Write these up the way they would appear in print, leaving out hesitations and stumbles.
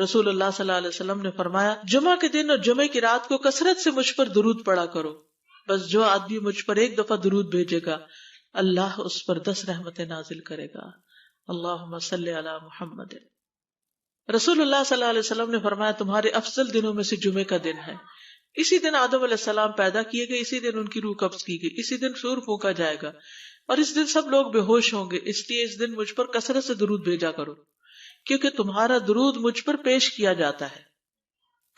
رسول اللہ صلی اللہ علیہ وسلم نے فرمایا جمعہ کے دن اور جمعے کی رات کو کثرت سے مجھ پر درود پڑا کرو، بس جو آدمی مجھ پر ایک دفعہ درود بھیجے گا اللہ اس پر 10 رحمتیں نازل کرے گا۔ اللہم صلی علی محمد۔ رسول اللہ صلی اللہ علیہ وسلم نے فرمایا تمہارے افضل دنوں میں سے جمعے کا دن ہے، اسی دن آدم علیہ السلام پیدا کیے گئے، اسی دن ان کی روح قبض کی گئی، اسی دن سور پھونکا جائے گا، اور اس دن سب لوگ بے ہوش ہوں گے، اس لیے اس دن مجھ پر کثرت سے درود بھیجا کرو کیونکہ تمہارا درود مجھ پر پیش کیا جاتا ہے۔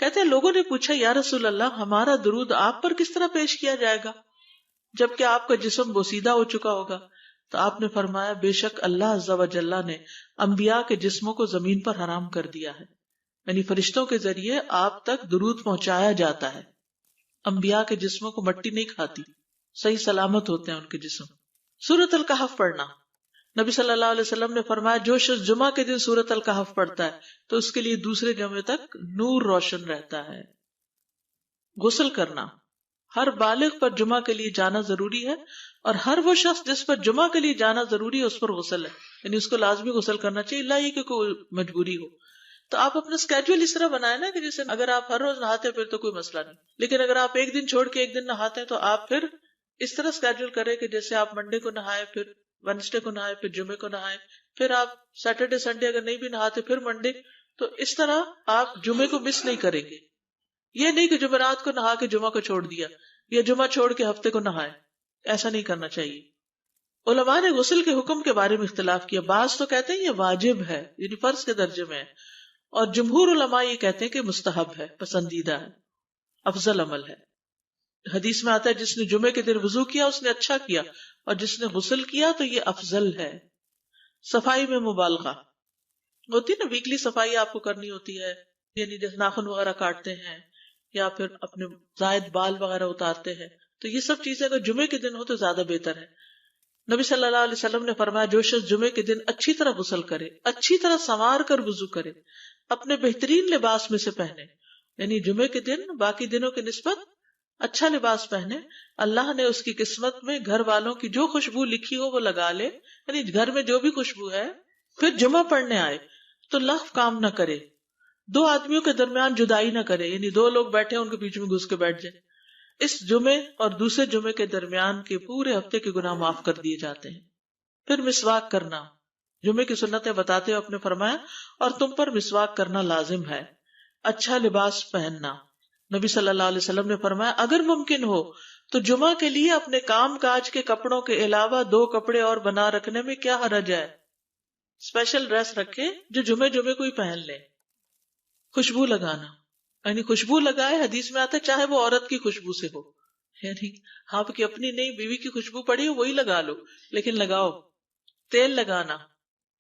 کہتے ہیں لوگوں نے پوچھا یا رسول اللہ ہمارا درود آپ پر کس طرح پیش کیا جائے گا جبکہ آپ کا جسم بوسیدہ ہو چکا ہوگا؟ تو آپ نے فرمایا بے شک اللہ عز و جل نے انبیاء کے جسموں کو زمین پر حرام کر دیا ہے، یعنی فرشتوں کے ذریعے آپ تک درود پہنچایا جاتا ہے۔ انبیاء کے جسموں کو مٹی نہیں کھاتی، صحیح سلامت ہوتے ہیں ان کے جسم۔ سورۃ الکہف پڑھنا، نبی صلی اللہ علیہ وسلم نے فرمایا جو شخص جمعہ کے دن سورۃ الکہف پڑھتا ہے تو اس کے لیے دوسرے جمعے تک نور روشن رہتا ہے۔ غسل کرنا، ہر بالغ پر جمعہ کے لیے جانا ضروری ہے، اور ہر وہ شخص جس پر جمعہ کے لیے جانا ضروری ہے اس پر غسل ہے، یعنی اس کو لازمی غسل کرنا چاہیے، اللہ یہ کہ کوئی مجبوری ہو۔ تو آپ اپنا اسکیڈول اس طرح بنائیں نا کہ جیسے اگر آپ ہر روز نہاتے ہیں پھر تو کوئی مسئلہ نہیں، لیکن اگر آپ ایک دن چھوڑ کے ایک دن نہاتے ہیں تو آپ پھر اس طرح اسکیڈول کریں کہ جیسے آپ منڈے کو نہائے، پھر وینسڈے کو نہائے، پھر جمعے کو نہائے، پھر آپ سیٹرڈے سنڈے اگر نہیں بھی نہاتے پھر منڈے، تو اس طرح آپ جمعے کو مس نہیں کریں گے۔ یہ نہیں کہ جمعرات کو نہا کے جمعہ کو چھوڑ دیا یا جمعہ چھوڑ کے ہفتے کو نہائے، ایسا نہیں کرنا چاہیے۔ علماء نے غسل کے حکم کے بارے میں اختلاف کیا، بعض تو کہتے ہیں یہ واجب ہے یعنی فرض کے درجے میں ہے، اور جمہور علماء یہ کہتے ہیں کہ مستحب ہے، پسندیدہ ہے، افضل عمل ہے۔ حدیث میں آتا ہے جس نے جمعے کے دن وضو کیا اس نے اچھا کیا، اور جس نے غسل کیا تو یہ افضل ہے۔ صفائی میں مبالغہ ہوتی نا، ویکلی صفائی آپ کو کرنی ہوتی ہے، یعنی جیسے ناخن وغیرہ کاٹتے ہیں یا پھر اپنے زائد بال وغیرہ اتارتے ہیں، تو یہ سب چیزیں اگر جمعے کے دن ہو تو زیادہ بہتر ہے۔ نبی صلی اللہ علیہ وسلم نے فرمایا جو شخص جمعے کے دن اچھی طرح غسل کرے، اچھی طرح سنوار کر وضو کرے، اپنے بہترین لباس میں سے پہنے، یعنی جمعے کے دن باقی دنوں کی نسبت اچھا لباس پہنے، اللہ نے اس کی قسمت میں گھر والوں کی جو خوشبو لکھی ہو وہ لگا لے، یعنی گھر میں جو بھی خوشبو ہے، پھر جمعہ پڑھنے آئے تو لغو کام نہ کرے، 2 آدمیوں کے درمیان جدائی نہ کرے، یعنی 2 لوگ بیٹھے ان کے بیچ میں گھس کے بیٹھ جائے۔ اس جمعے اور دوسرے جمعے کے درمیان کے پورے ہفتے کے گناہ معاف کر دیے جاتے ہیں۔ پھر مسواک کرنا، جمعے کی سنتیں بتاتے ہوئے آپ نے فرمایا اور تم پر مسواک کرنا لازم ہے۔ اچھا لباس پہننا، نبی صلی اللہ علیہ وسلم نے فرمایا اگر ممکن ہو تو جمعہ کے لیے اپنے کام کاج کے کپڑوں کے علاوہ 2 کپڑے اور بنا رکھنے میں کیا حرج ہے؟ اسپیشل ڈریس رکھے جو جمعے کو ہی پہن لے۔ خوشبو لگانا، یعنی خوشبو لگائے، حدیث میں آتا ہے چاہے وہ عورت کی خوشبو سے ہو، یعنی آپ کی اپنی نہیں، بیوی کی خوشبو پڑی ہو وہی لگا لو، لیکن لگاؤ۔ تیل لگانا،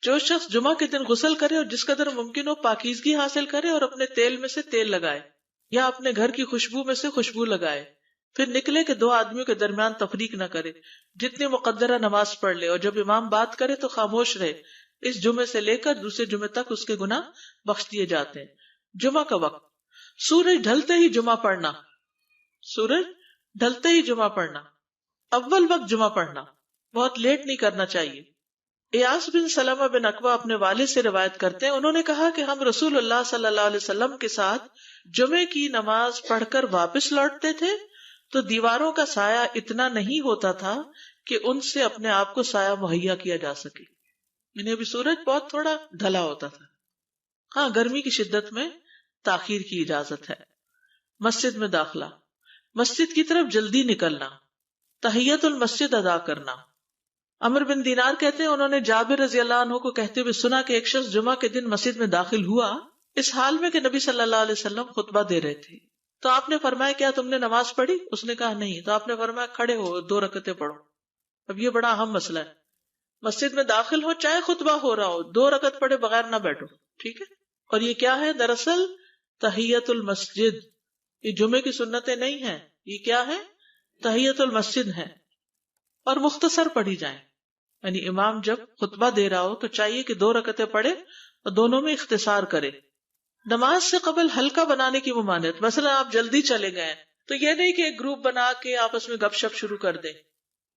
جو شخص جمعہ کے دن غسل کرے اور جس قدر ممکن ہو پاکیزگی حاصل کرے اور اپنے تیل میں سے تیل لگائے یا اپنے گھر کی خوشبو میں سے خوشبو لگائے، پھر نکلے کہ 2 آدمیوں کے درمیان تفریق نہ کرے، جتنی مقدرہ نماز پڑھ لے، اور جب امام بات کرے تو خاموش رہے، اس جمعے سے لے کر دوسرے جمعے تک اس کے گناہ بخش دیے جاتے ہیں۔ جمعہ کا وقت، سورج ڈھلتے ہی جمعہ پڑھنا، سورج ڈھلتے ہی جمعہ پڑھنا، اول وقت جمعہ پڑھنا، بہت لیٹ نہیں کرنا چاہیے۔ ایاس بن سلمہ بن عقبہ اپنے والد سے روایت کرتے ہیں، انہوں نے کہا کہ ہم رسول اللہ صلی اللہ علیہ وسلم کے ساتھ جمعے کی نماز پڑھ کر واپس لوٹتے تھے تو دیواروں کا سایہ اتنا نہیں ہوتا تھا کہ ان سے اپنے آپ کو سایہ مہیا کیا جا سکے، یعنی ابھی سورج بہت تھوڑا ڈھلا ہوتا تھا۔ ہاں، گرمی کی شدت میں تاخیر کی اجازت ہے۔ مسجد میں داخلہ، مسجد کی طرف جلدی نکلنا، تحیت المسجد ادا کرنا۔ عمر بن دینار کہتے ہیں انہوں نے جابر رضی اللہ عنہ کو کہتے ہوئے سنا کہ ایک شخص جمعہ کے دن مسجد میں داخل ہوا اس حال میں کہ نبی صلی اللہ علیہ وسلم خطبہ دے رہے تھے، تو آپ نے فرمایا کیا تم نے نماز پڑھی؟ اس نے کہا نہیں، تو آپ نے فرمایا کھڑے ہو 2 رکعتیں پڑھو۔ اب یہ بڑا اہم مسئلہ ہے، مسجد میں داخل ہو چاہے خطبہ ہو رہا ہو 2 رکعت پڑھے بغیر نہ بیٹھو، ٹھیک ہے؟ اور یہ کیا ہے؟ دراصل تحیت المسجد، یہ جمعے کی سنتیں نہیں ہیں، یہ کیا ہے؟ تحیت المسجد ہے، اور مختصر پڑھی جائیں، یعنی امام جب خطبہ دے رہا ہو تو چاہیے کہ 2 رکعتیں پڑھے اور دونوں میں اختصار کرے۔ نماز سے قبل ہلکا بنانے کی ممانعت، مثلا آپ جلدی چلے گئے تو یہ نہیں کہ ایک گروپ بنا کے آپس میں گپ شپ شروع کر دیں،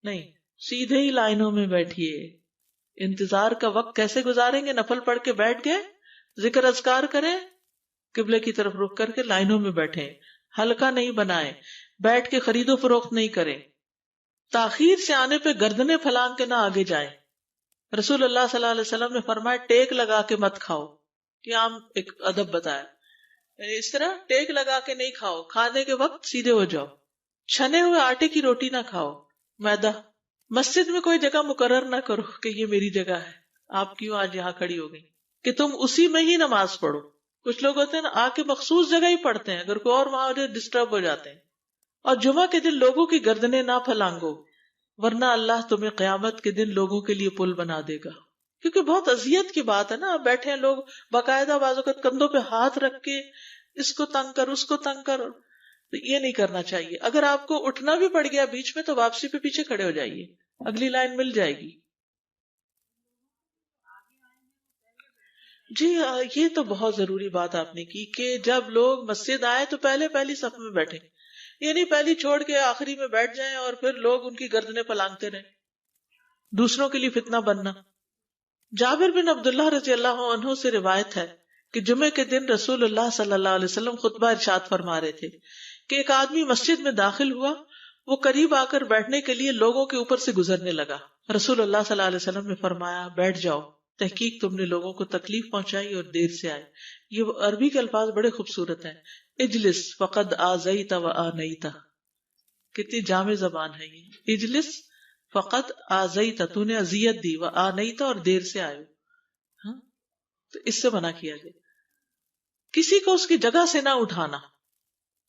نہیں، سیدھے ہی لائنوں میں بیٹھیے۔ انتظار کا وقت کیسے گزاریں گے؟ نفل پڑھ کے بیٹھ گئے، ذکر اذکار کریں، قبلے کی طرف رخ کر کے لائنوں میں بیٹھیں، حلقہ نہیں بنائیں، بیٹھ کے خرید و فروخت نہیں کریں، تاخیر سے آنے پہ گردنیں پھلانگ کے نہ آگے جائیں۔ رسول اللہ صلی اللہ علیہ وسلم نے فرمایا ٹیک لگا کے مت کھاؤ، یہ عام ایک ادب بتایا، یعنی اس طرح ٹیک لگا کے نہیں کھاؤ، کھانے کے وقت سیدھے ہو جاؤ۔ چھنے ہوئے آٹے کی روٹی نہ کھاؤ، میدا۔ مسجد میں کوئی جگہ مقرر نہ کرو کہ یہ میری جگہ ہے، آپ کیوں آج یہاں کھڑی ہو گئی، کہ تم اسی میں ہی نماز پڑھو۔ کچھ لوگ ہوتے ہیں نا آ کے مخصوص جگہ ہی پڑھتے ہیں، اگر کوئی اور وہاں ہو جائے ڈسٹرب ہو جاتے ہیں۔ اور جمعہ کے دن لوگوں کی گردنیں نہ پھلانگو، ورنہ اللہ تمہیں قیامت کے دن لوگوں کے لیے پل بنا دے گا۔ کیونکہ بہت اذیت کی بات ہے نا، آپ بیٹھے ہیں لوگ باقاعدہ بعض اوقات کندھوں پہ ہاتھ رکھ کے اس کو تنگ کر اس کو تنگ کر، تو یہ نہیں کرنا چاہیے۔ اگر آپ کو اٹھنا بھی پڑ گیا بیچ میں تو واپسی پہ پیچھے کھڑے ہو جائیے، اگلی لائن مل جائے گی۔ جی یہ تو بہت ضروری بات آپ نے کی کہ جب لوگ مسجد آئے تو پہلی صف میں بیٹھے، یہ نہیں پہلی چھوڑ کے آخری میں بیٹھ جائیں اور پھر لوگ ان کی گردنیں پلانگتے رہیں، دوسروں کے لیے فتنہ بننا۔ جابر بن عبداللہ رضی اللہ عنہ سے روایت ہے کہ جمعے کے دن رسول اللہ صلی اللہ علیہ وسلم خطبہ ارشاد فرما رہے تھے کہ ایک آدمی مسجد میں داخل ہوا، وہ قریب آ کر بیٹھنے کے لیے لوگوں کے اوپر سے گزرنے لگا۔ رسول اللہ صلی اللہ علیہ وسلم نے فرمایا بیٹھ جاؤ، تحقیق تم نے لوگوں کو تکلیف پہنچائی اور دیر سے آئے۔ یہ عربی کے الفاظ بڑے خوبصورت ہیں، اجلس فقد آذیت و آنیت، کتنی جامع زبان ہے یہ۔ اجلس فقط آذیت، تو نے اذیت دی، و آنیت، اور دیر سے آئے۔ ہاں تو اس سے منع کیا گیا۔ کسی کو اس کی جگہ سے نہ اٹھانا۔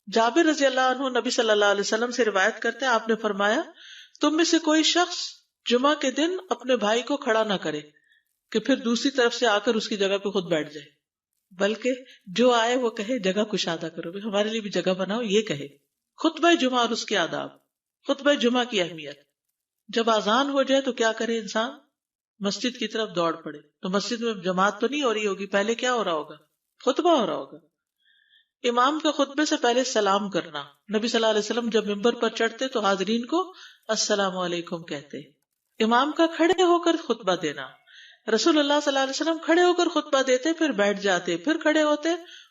جابر رضی اللہ عنہ نبی صلی اللہ علیہ وسلم سے روایت کرتے ہیں، آپ نے فرمایا تم میں سے کوئی شخص جمعہ کے دن اپنے بھائی کو کھڑا نہ کرے کہ پھر دوسری طرف سے آ کر اس کی جگہ پہ خود بیٹھ جائے، بلکہ جو آئے وہ کہے جگہ کشادہ کرو، ہمارے لیے بھی جگہ بناؤ، یہ کہے۔ خطبہ جمعہ اور اس کے آداب۔ خطبہ جمعہ کی اہمیت، جب اذان ہو جائے تو کیا کرے انسان؟ مسجد کی طرف دوڑ پڑے۔ تو مسجد میں جماعت تو نہیں ہو رہی ہوگی، پہلے کیا ہو رہا ہوگا؟ خطبہ ہو رہا ہوگا۔ امام کا خطبے سے پہلے سلام کرنا۔ نبی صلی اللہ علیہ وسلم جب ممبر پر چڑھتے تو حاضرین کو السلام علیکم کہتے۔ امام کا کھڑے ہو کر خطبہ دینا۔ رسول اللہ صلی اللہ علیہ وسلم کھڑے ہو کر خطبہ دیتے، پھر بیٹھ جاتے، پھر کھڑے ہوتے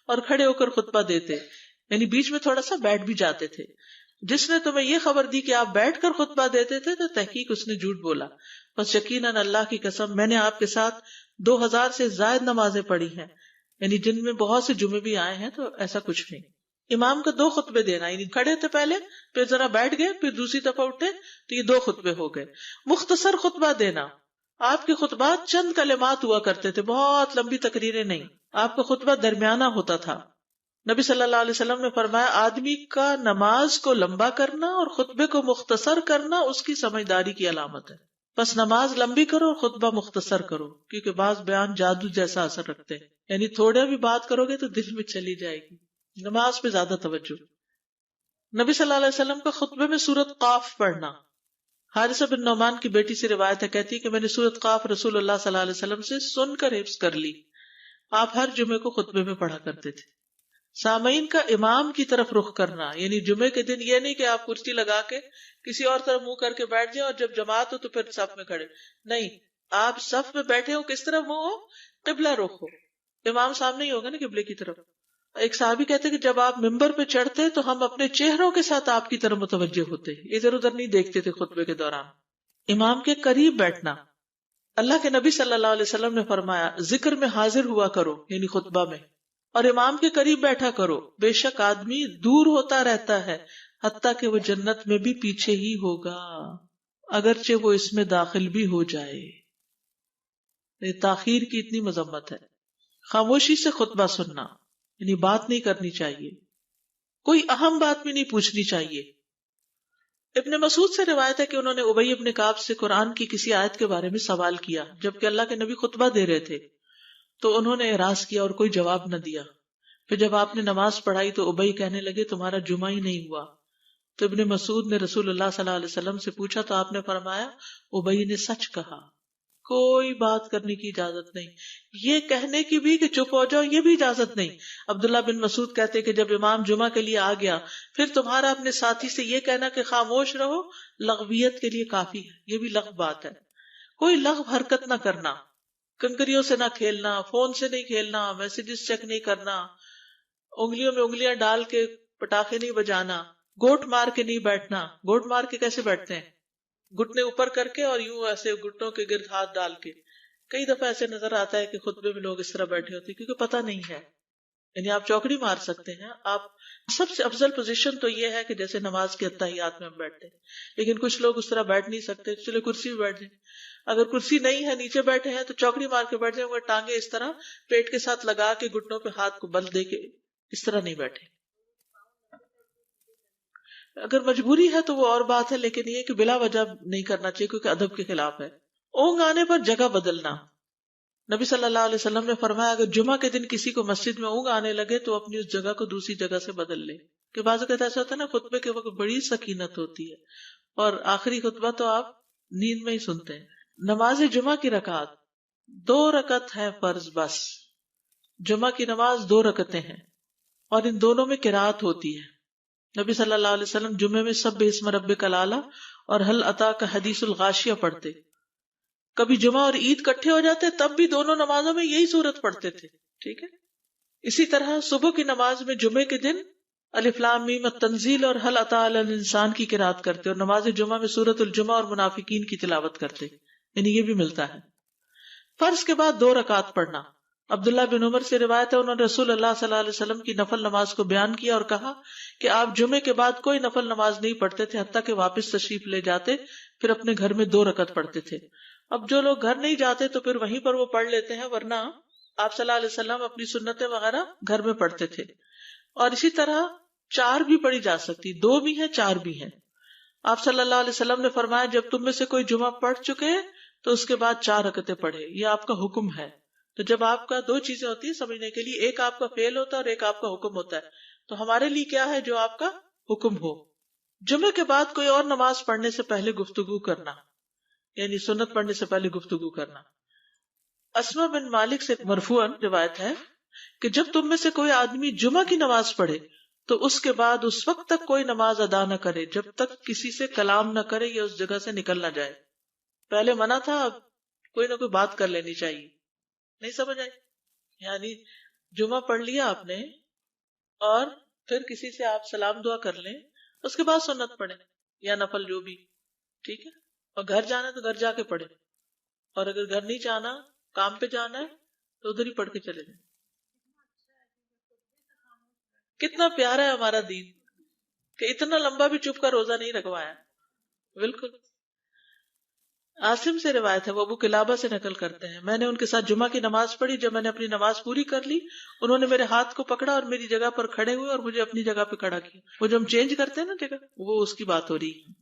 اور کھڑے ہو کر خطبہ دیتے، یعنی بیچ میں تھوڑا سا بیٹھ بھی جاتے تھے۔ جس نے تمہیں یہ خبر دی کہ آپ بیٹھ کر خطبہ دیتے تھے تو تحقیق اس نے جھوٹ بولا، بس یقیناً اللہ کی قسم میں نے آپ کے ساتھ 2000 سے زائد نمازیں پڑھی ہیں، یعنی جن میں بہت سے جمعے بھی آئے ہیں، تو ایسا کچھ نہیں۔ امام کا 2 خطبے دینا، یعنی کھڑے تھے پہلے، پھر ذرا بیٹھ گئے، پھر دوسری دفعہ اٹھے تو یہ 2 خطبے ہو گئے۔ مختصر خطبہ دینا۔ آپ کے خطبات چند کلمات ہوا کرتے تھے، بہت لمبی تقریریں نہیں، آپ کا خطبہ درمیانہ ہوتا تھا۔ نبی صلی اللہ علیہ وسلم نے فرمایا آدمی کا نماز کو لمبا کرنا اور خطبے کو مختصر کرنا اس کی سمجھداری کی علامت ہے۔ بس نماز لمبی کرو اور خطبہ مختصر کرو، کیونکہ بعض بیان جادو جیسا اثر رکھتے ہیں، یعنی تھوڑا بھی بات کرو گے تو دل میں چلی جائے گی۔ نماز پہ زیادہ توجہ۔ نبی صلی اللہ علیہ وسلم کا خطبے میں سورۃ قاف پڑھنا۔ حارثہ بن نعمان کی بیٹی سے روایت ہے، کہتی کہ میں نے سورۃ قاف رسول اللہ صلی اللہ علیہ وسلم سے سن کر حفظ کر لی۔ آپ ہر جمعے کو خطبے میں پڑھا کرتے تھے۔ سامعین کا امام کی طرف رخ کرنا، یعنی جمعے کے دن یہ نہیں کہ آپ کرسی لگا کے کسی اور طرف منہ کر کے بیٹھ جائیں اور جب جماعت ہو تو پھر صف میں کھڑے، نہیں، آپ صف میں بیٹھے ہو، کس طرف منہ ہو؟ قبلہ رخ ہو، امام سامنے ہی ہوگا نا قبلے کی طرف۔ ایک صحابی کہتے کہ جب آپ ممبر پہ چڑھتے تو ہم اپنے چہروں کے ساتھ آپ کی طرف متوجہ ہوتے، ادھر ادھر نہیں دیکھتے تھے خطبے کے دوران۔ امام کے قریب بیٹھنا۔ اللہ کے نبی صلی اللہ علیہ وسلم نے فرمایا ذکر میں حاضر ہوا کرو، یعنی خطبہ میں، اور امام کے قریب بیٹھا کرو، بے شک آدمی دور ہوتا رہتا ہے حتیٰ کہ وہ جنت میں بھی پیچھے ہی ہوگا اگرچہ وہ اس میں داخل بھی ہو جائے۔ یہ تاخیر کی اتنی مذمت ہے۔ خاموشی سے خطبہ سننا، یعنی بات نہیں کرنی چاہیے، کوئی اہم بات بھی نہیں پوچھنی چاہیے۔ ابن مسعود سے روایت ہے کہ انہوں نے ابی ابن کعب سے قرآن کی کسی آیت کے بارے میں سوال کیا جبکہ اللہ کے نبی خطبہ دے رہے تھے، تو انہوں نے اعراض کیا اور کوئی جواب نہ دیا۔ پھر جب آپ نے نماز پڑھائی تو ابی کہنے لگے تمہارا جمعہ ہی نہیں ہوا۔ تو ابن مسعود نے رسول اللہ صلی اللہ علیہ وسلم سے پوچھا تو آپ نے فرمایا ابی نے سچ کہا، کوئی بات کرنے کی اجازت نہیں، یہ کہنے کی بھی کہ چپ ہو جاؤ یہ بھی اجازت نہیں۔ عبداللہ بن مسعود کہتے کہ جب امام جمعہ کے لیے آ گیا پھر تمہارا اپنے ساتھی سے یہ کہنا کہ خاموش رہو لغویت کے لیے کافی ہے، یہ بھی لغو بات ہے۔ کوئی لغو حرکت نہ کرنا، کنکریوں سے نہ کھیلنا، فون سے نہیں کھیلنا، میسجز چیک نہیں کرنا، انگلیوں میں انگلیاں ڈال کے پٹاخے نہیں بجانا، گوٹ مار کے نہیں بیٹھنا. گوٹ مار کے کیسے بیٹھتے ہیں؟ گھٹنے اوپر کر کے اور یوں ایسے گھٹنوں کے گرد ہاتھ ڈال کے. کئی دفعہ ایسے نظر آتا ہے کہ خطبے میں لوگ اس طرح بیٹھے ہوتے ہیں کیونکہ پتہ نہیں ہے. یعنی آپ چوکڑی مار سکتے ہیں. آپ سب سے افضل پوزیشن تو یہ ہے کہ جیسے نماز کے اتحیات میں ہم بیٹھتے ہیں، لیکن کچھ لوگ اس طرح بیٹھ نہیں سکتے، چلے کرسی میں بیٹھ جائیں. اگر کرسی نہیں ہے، نیچے بیٹھے ہیں تو چوکڑی مار کے بیٹھ جائیں، مگر ٹانگیں اس طرح پیٹ کے ساتھ لگا کے گھٹنوں پہ ہاتھ کو بل دے کے اس طرح نہیں بیٹھے. اگر مجبوری ہے تو وہ اور بات ہے، لیکن یہ کہ بلا وجہ نہیں کرنا چاہیے کیونکہ ادب کے خلاف ہے. اونگ آنے پر جگہ بدلنا. نبی صلی اللہ علیہ وسلم نے فرمایا اگر جمعہ کے دن کسی کو مسجد میں اونگ آنے لگے تو اپنی اس جگہ کو دوسری جگہ سے بدل لے. کہ بعض اوقات ایسا ہوتا ہے نا، خطبے کے وقت بڑی سکینت ہوتی ہے اور آخری خطبہ تو آپ نیند میں ہی سنتے ہیں. نماز جمعہ کی رکعت 2 رکعت ہے فرض بس. جمعہ کی نماز 2 رکعتیں ہیں اور ان دونوں میں قرات ہوتی ہے. نبی صلی اللہ علیہ وسلم جمعے میں سب اسم ربک الاعلی اور حل اتاک حدیث الغاشیہ پڑھتے. کبھی جمعہ اور عید کٹھے ہو جاتے تب بھی دونوں نمازوں میں یہی سورت پڑھتے تھے. ٹھیک ہے. اسی طرح صبح کی نماز میں جمعے کے دن الف لام میم التنزیل اور حل اتی علی الانسان کی قرات کرتے اور نماز جمعہ میں سورۃ الجمعہ اور منافقین کی تلاوت کرتے. یعنی یہ بھی ملتا ہے. فرض کے بعد 2 رکعت پڑھنا. عبداللہ بن عمر سے روایت ہے انہوں نے رسول اللہ صلی اللہ علیہ وسلم کی نفل نماز کو بیان کیا اور کہا کہ آپ جمعے کے بعد کوئی نفل نماز نہیں پڑھتے تھے حتیٰ کہ واپس تشریف لے جاتے، پھر اپنے گھر میں 2 رکعت پڑھتے تھے. اب جو لوگ گھر نہیں جاتے تو پھر وہیں پر وہ پڑھ لیتے ہیں، ورنہ آپ صلی اللہ علیہ وسلم اپنی سنتیں وغیرہ گھر میں پڑھتے تھے. اور اسی طرح 4 بھی پڑھی جا سکتی، 2 بھی ہیں 4 بھی ہیں. آپ صلی اللہ علیہ وسلم نے فرمایا جب تم میں سے کوئی جمعہ پڑھ چکے تو اس کے بعد 4 رکعتیں پڑھے. یہ آپ کا حکم ہے. تو جب آپ کا 2 چیزیں ہوتی ہیں سمجھنے کے لیے، ایک آپ کا فعل ہوتا ہے اور ایک آپ کا حکم ہوتا ہے. تو ہمارے لیے کیا ہے؟ جو آپ کا حکم ہو. جمعے کے بعد کوئی اور نماز پڑھنے سے پہلے گفتگو کرنا، یعنی سنت پڑھنے سے پہلے گفتگو کرنا. اسما بن مالک سے مرفوعاً روایت ہے کہ جب تم میں سے کوئی آدمی جمعہ کی نماز پڑھے تو اس کے بعد اس وقت تک کوئی نماز ادا نہ کرے جب تک کسی سے کلام نہ کرے یا اس جگہ سے نکل نہ جائے. پہلے منع تھا، اب کوئی نہ کوئی بات کر لینی چاہیے. نہیں سمجھ آئی؟ یعنی جمعہ پڑھ لیا آپ نے اور پھر کسی سے آپ سلام دعا کر لیں، اس کے بعد سنت پڑھیں یا نفل جو بھی. ٹھیک ہے. اور گھر جانا ہے تو گھر جا کے پڑھیں، اور اگر گھر نہیں جانا، کام پہ جانا ہے تو ادھر ہی پڑھ کے چلے جائیں. کتنا پیارا ہے ہمارا دین کہ اتنا لمبا بھی چپ کا روزہ نہیں رکھوایا. بالکل. عاصم سے روایت ہے، وہ ابو قلابہ سے نقل کرتے ہیں، میں نے ان کے ساتھ جمعہ کی نماز پڑھی. جب میں نے اپنی نماز پوری کر لی انہوں نے میرے ہاتھ کو پکڑا اور میری جگہ پر کھڑے ہوئے اور مجھے اپنی جگہ پہ کھڑا کیا. وہ جو ہم چینج کرتے ہیں نا جگہ، وہ اس کی بات ہو رہی ہے.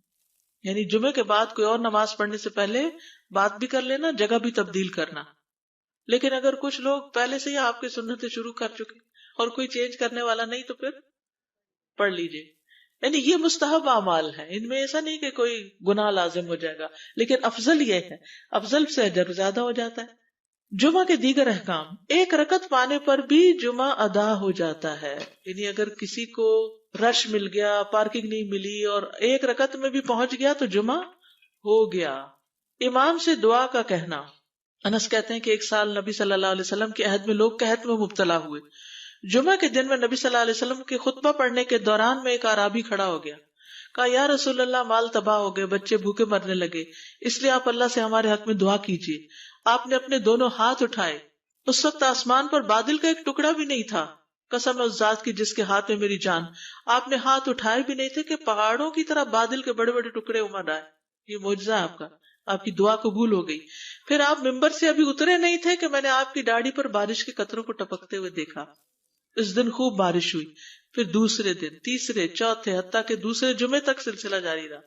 یعنی جمعے کے بعد کوئی اور نماز پڑھنے سے پہلے بات بھی کر لینا، جگہ بھی تبدیل کرنا. لیکن اگر کچھ لوگ پہلے سے ہی آپ کی سنتیں شروع کر چکے اور کوئی چینج کرنے والا نہیں تو پھر پڑھ لیجئے. یعنی یہ مستحب اعمال ہے، ان میں ایسا نہیں کہ کوئی گناہ لازم ہو جائے گا، لیکن افضل یہ ہے، افضل سے اجر زیادہ ہو جاتا ہے. جمعہ کے دیگر احکام. 1 رکعت پانے پر بھی جمعہ ادا ہو جاتا ہے. یعنی اگر کسی کو رش مل گیا، پارکنگ نہیں ملی اور 1 رکعت میں بھی پہنچ گیا تو جمعہ ہو گیا. امام سے دعا کا کہنا. انس کہتے ہیں کہ 1 سال نبی صلی اللہ علیہ وسلم کے عہد میں لوگ قحط میں مبتلا ہوئے. جمعہ کے دن میں نبی صلی اللہ علیہ وسلم کے خطبہ پڑھنے کے دوران میں ایک اعرابی کھڑا ہو گیا. کہا یا رسول اللہ، مال تباہ ہو گئے، بچے بھوکے مرنے لگے، اس لیے آپ اللہ سے ہمارے حق میں دعا کیجیے. آپ نے اپنے دونوں ہاتھ اٹھائے. اس وقت آسمان پر بادل کا ایک ٹکڑا بھی نہیں تھا. قسم ہے اس ذات کی جس کے ہاتھ میں میری جان، آپ نے ہاتھ اٹھائے بھی نہیں تھے کہ پہاڑوں کی طرح بادل کے بڑے بڑے ٹکڑے امڑ آئے. یہ معجزہ ہے آپ کا، آپ کی دعا قبول ہو گئی. پھر آپ ممبر سے ابھی اترے نہیں تھے کہ میں نے آپ کی داڑھی پر بارش کے قطروں کو ٹپکتے ہوئے دیکھا. اس دن خوب بارش ہوئی. پھر دوسرے دن، تیسرے، چوتھے، حتیٰ کہ دوسرے جمعے تک سلسلہ جاری رہا.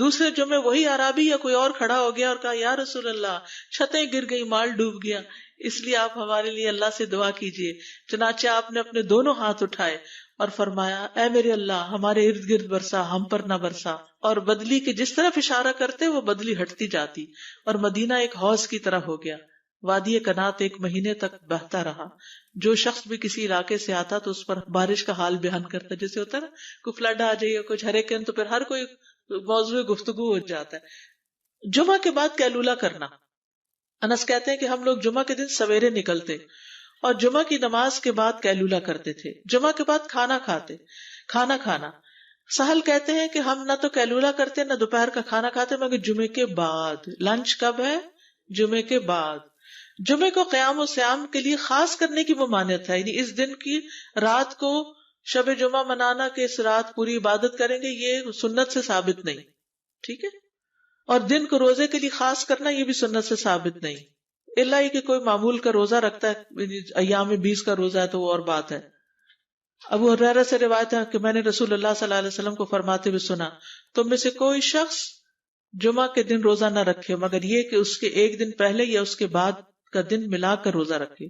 دوسرے جمعے وہی عربی یا کوئی اور کھڑا ہو گیا اور کہا یا رسول اللہ، چھتیں گر گئی، مال ڈوب گیا، اس لیے آپ ہمارے لیے اللہ سے دعا کیجیے. چنانچہ آپ نے اپنے دونوں ہاتھ اٹھائے اور فرمایا اے میرے اللہ، ہمارے ارد گرد برسا، ہم پر نہ برسا. اور بدلی کے جس طرف اشارہ کرتے وہ بدلی ہٹتی جاتی اور مدینہ ایک حوض کی طرح ہو گیا. وادی کنات 1 مہینے تک بہتا رہا. جو شخص بھی کسی علاقے سے آتا تو اس پر بارش کا حال بیان کرتا، جیسے ہوتا ہے نا کوئی فلڈ آ جائے یا کچھ ہریکین تو پھر ہر کوئی موضوع گفتگو ہو جاتا ہے. جمعہ کے بعد قیلولہ کرنا. انس کہتے ہیں کہ ہم لوگ جمعہ کے دن سویرے نکلتے اور جمعہ کی نماز کے بعد قیلولہ کرتے تھے. جمعہ کے بعد کھانا کھانا. سہل کہتے ہیں کہ ہم نہ تو قیلولہ کرتے نہ دوپہر کا کھانا کھاتے مگر جمعے کے بعد. لنچ کب ہے؟ جمعے کے بعد. جمعے کو قیام و سیام کے لیے خاص کرنے کی ممانعت ہے، یعنی اس دن کی رات کو شب جمعہ منانا کہ اس رات پوری عبادت کریں گے، یہ سنت سے ثابت نہیں. ٹھیک ہے. اور دن کو روزے کے لیے خاص کرنا یہ بھی سنت سے ثابت نہیں، الا یہ کہ کوئی معمول کا روزہ رکھتا ہے، ایام 20 کا روزہ ہے تو وہ اور بات ہے. ابو ہریرہ سے روایت ہے کہ میں نے رسول اللہ صلی اللہ علیہ وسلم کو فرماتے ہوئے سنا، تم میں سے کوئی شخص جمعہ کے دن روزہ نہ رکھے مگر یہ کہ اس کے ایک دن پہلے یا اس کے بعد کا دن ملا کر روزہ رکھے.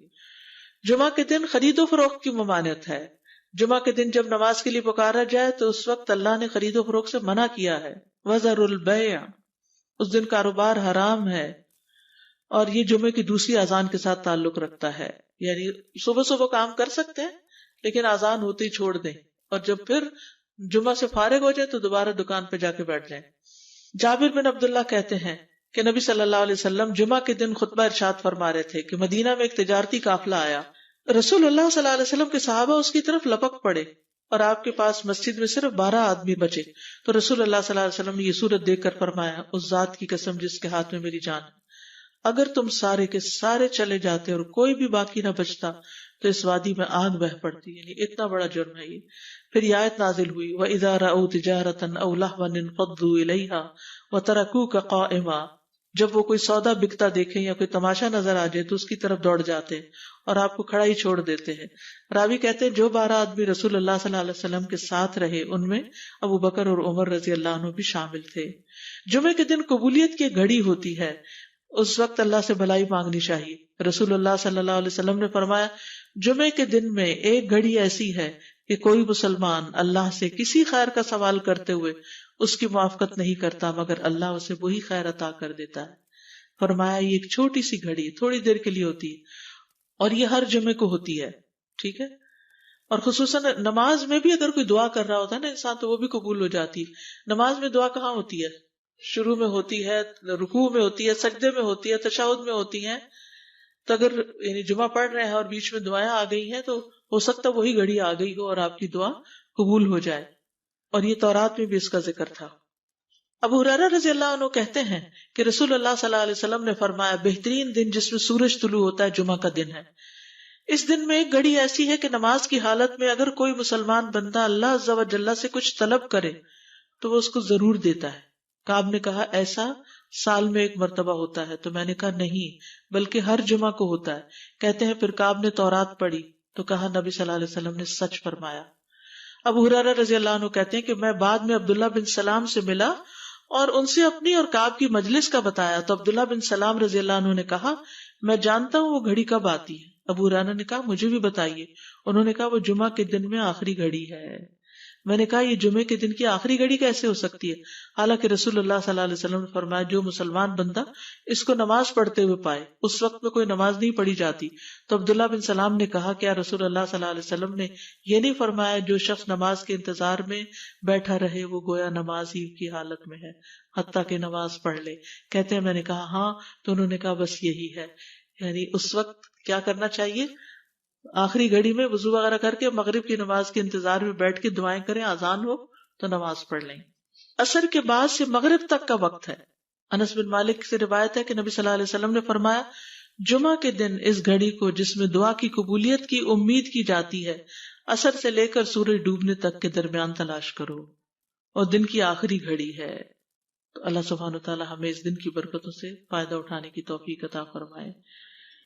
جمعہ کے دن خرید و فروخت کی ممانعت ہے. جمعہ کے دن جب نماز کے لیے پکارا جائے تو اس وقت اللہ نے خرید و فروخت سے منع کیا ہے. وَذَرُوا الْبَيْعَ، اس دن کاروبار حرام ہے. اور یہ جمعے کی دوسری اذان کے ساتھ تعلق رکھتا ہے، یعنی صبح صبح کام کر سکتے ہیں لیکن اذان ہوتے ہی چھوڑ دیں، اور جب پھر جمعہ سے فارغ ہو جائے تو دوبارہ دکان پہ جا کے بیٹھ جائیں. جابر بن عبداللہ کہتے ہیں کہ نبی صلی اللہ علیہ وسلم جمعہ کے دن خطبہ ارشاد فرما رہے تھے کہ مدینہ میں ایک تجارتی قافلہ آیا. رسول اللہ صلی اللہ علیہ وسلم کے صحابہ اس کی طرف لپک پڑے اور آپ کے پاس مسجد میں صرف 12 آدمی بچے. تو رسول اللہ صلی اللہ علیہ وسلم نے یہ صورت دیکھ کر فرمایا، اس ذات کی قسم جس کے ہاتھ میں میری جان ہے، اگر تم سارے کے سارے چلے جاتے اور کوئی بھی باقی نہ بچتا تو اس وادی میں آگ بہ پڑتی. یعنی اتنا بڑا جرم ہے یہ. پھر یہ آیت نازل ہوئی، وَإِذَا رَأَوْا تِجَارَةً أَوْ لَهْوًا انفضوا إِلَيْهَا وَتَرَكُوكَ قَائِمًا، جب وہ کوئی سودا بکتا دیکھیں یا کوئی تماشا نظر آ جائے تو اس کی طرف دوڑ جاتے ہیں اور آپ کو کھڑا ہی چھوڑ دیتے ہیں. راوی کہتے ہیں جو 12 آدمی رسول اللہ صلی اللہ علیہ وسلم کے ساتھ رہے ان میں ابو بکر اور عمر رضی اللہ عنہ بھی شامل تھے. جمعے کے دن قبولیت کی گھڑی ہوتی ہے، اس وقت اللہ سے بھلائی مانگنی چاہیے. رسول اللہ صلی اللہ علیہ وسلم نے فرمایا، جمعے کے دن میں ایک گھڑی ایسی ہے کہ کوئی مسلمان اللہ سے کسی خیر کا سوال کرتے ہوئے اس کی موافقت نہیں کرتا مگر اللہ اسے وہی خیر عطا کر دیتا ہے. فرمایا یہ ایک چھوٹی سی گھڑی تھوڑی دیر کے لیے ہوتی ہے اور یہ ہر جمعے کو ہوتی ہے. ٹھیک ہے. اور خصوصاً نماز میں بھی اگر کوئی دعا کر رہا ہوتا ہے نا انسان تو وہ بھی قبول ہو جاتی ہے. نماز میں دعا کہاں ہوتی ہے؟ شروع میں ہوتی ہے، رکوع میں ہوتی ہے، سجدے میں ہوتی ہے، تشہد میں ہوتی ہیں. تو اگر یعنی جمعہ پڑھ رہے ہیں اور بیچ میں دعائیں آ گئی ہیں تو ہو سکتا ہے وہی گھڑی آ گئی ہو اور آپ کی دعا قبول ہو جائے. اور یہ تورات میں بھی اس کا ذکر تھا. ابو ہریرہ رضی اللہ عنہ کہتے ہیں کہ رسول اللہ صلی اللہ علیہ وسلم نے فرمایا، بہترین دن جس میں سورج طلوع ہوتا ہے جمعہ کا دن ہے. اس دن میں ایک گھڑی ایسی ہے کہ نماز کی حالت میں اگر کوئی مسلمان بندہ اللہ عز و جل سے کچھ طلب کرے تو وہ اس کو ضرور دیتا ہے. کعب نے کہا ایسا سال میں ایک مرتبہ ہوتا ہے؟ تو میں نے کہا نہیں بلکہ ہر جمعہ کو ہوتا ہے. کہتے ہیں پھر کعب نے تورات پڑھی تو کہا نبی صلی اللہ علیہ وسلم نے سچ فرمایا. ابو ہریرہ رضی اللہ عنہ کہتے ہیں کہ میں بعد میں عبداللہ بن سلام سے ملا اور ان سے اپنی اور کعب کی مجلس کا بتایا تو عبداللہ بن سلام رضی اللہ عنہ نے کہا میں جانتا ہوں وہ گھڑی کب آتی ہے. ابو ہریرہ نے کہا مجھے بھی بتائیے. انہوں نے کہا وہ جمعہ کے دن میں آخری گھڑی ہے. میں نے کہا یہ جمعے کے دن کی آخری گھڑی کیسے ہو سکتی ہے؟ حالانکہ رسول اللہ صلی اللہ علیہ وسلم نے فرمایا جو مسلمان بندہ اس کو نماز پڑھتے ہوئے پائے. اس وقت میں کوئی نماز نہیں پڑھی جاتی. تو عبداللہ بن سلام نے کہا کیا رسول اللہ صلی اللہ علیہ وسلم نے یہ نہیں فرمایا جو شخص نماز کے انتظار میں بیٹھا رہے وہ گویا نماز ہی کی حالت میں ہے حتیٰ کہ نماز پڑھ لے؟ کہتے ہیں میں نے کہا ہاں. تو انہوں نے کہا بس یہی ہے. یعنی اس وقت کیا کرنا چاہیے؟ آخری گھڑی میں وضو وغیرہ کر کے مغرب کی نماز کے انتظار میں بیٹھ کے دعائیں کریں، اذان ہو تو نماز پڑھ لیں. عصر کے بعد سے مغرب تک کا وقت ہے. انس بن مالک سے روایت ہے کہ نبی صلی اللہ علیہ وسلم نے فرمایا جمعہ کے دن اس گھڑی کو جس میں دعا کی قبولیت کی امید کی جاتی ہے عصر سے لے کر سورج ڈوبنے تک کے درمیان تلاش کرو اور دن کی آخری گھڑی ہے. تو اللہ سبحانہ وتعالی ہمیں اس دن کی برکتوں سے فائدہ اٹھانے کی توفیق عطا فرمائے.